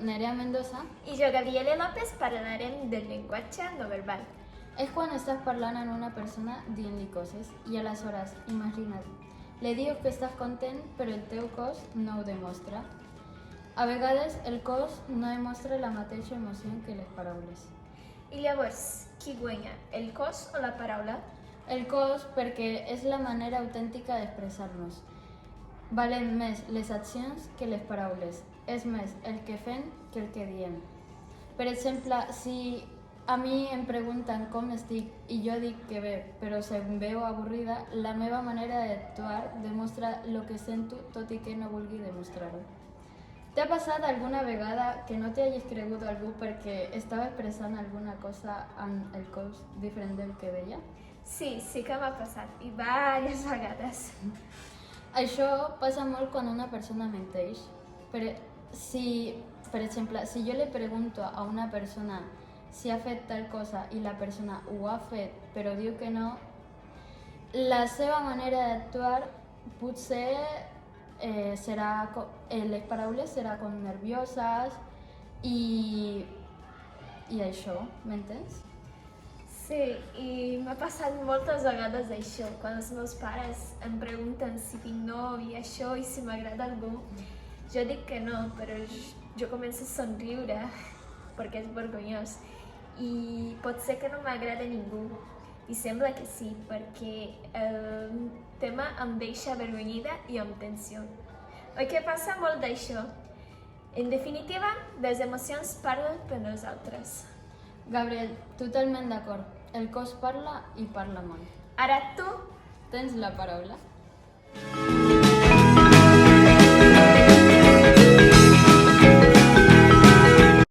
Nerea Mendoza. I jo, Gabriele López, parlarem del llenguatge no verbal. És quan estàs parlant amb una persona dient-li coses i aleshores, imagina't, li dius que estàs content però el teu cos no ho demostra. A vegades el cos no demostra la mateixa emoció que les paraules. I llavors, qui guanya, el cos o la paraula? El cos perquè és la manera autèntica d'expressar-nos. Valen més les accions que les paraules. És més el que fem que el que diem. Per exemple, si a mi em pregunten com estic i jo dic que bé, però si em veu avorrida, la meva manera d'actuar demostra el que sento tot i que no vulgui demostrar-ho. T'ha passat alguna vegada que no t'hagis cregut algú perquè estava expressant alguna cosa amb el cos diferent del que deia? Sí que m'ha passat, i diverses vegades. Això passa molt quan una persona menteix. Per exemple, si jo li pregunto a una persona si ha fet tal cosa i la persona ho ha fet però diu que no, la seva manera d'actuar potser les paraules seran com nervioses i això, m'entens? Sí, i m'ha passat moltes vegades això, quan els meus pares em pregunten si tinc nòvia, això, i si m'agrada algú. Jo dic que no, però jo començo a somriure, perquè és vergonyós. I pot ser que no m'agrada ningú, i sembla que sí, perquè el tema em deixa avergonyida i amb tensió. Oi que passa molt d'això? En definitiva, les emocions parlen per nosaltres. Gabriel, totalment d'acord. El cos parla i parla molt. Ara tu Tens la paraula.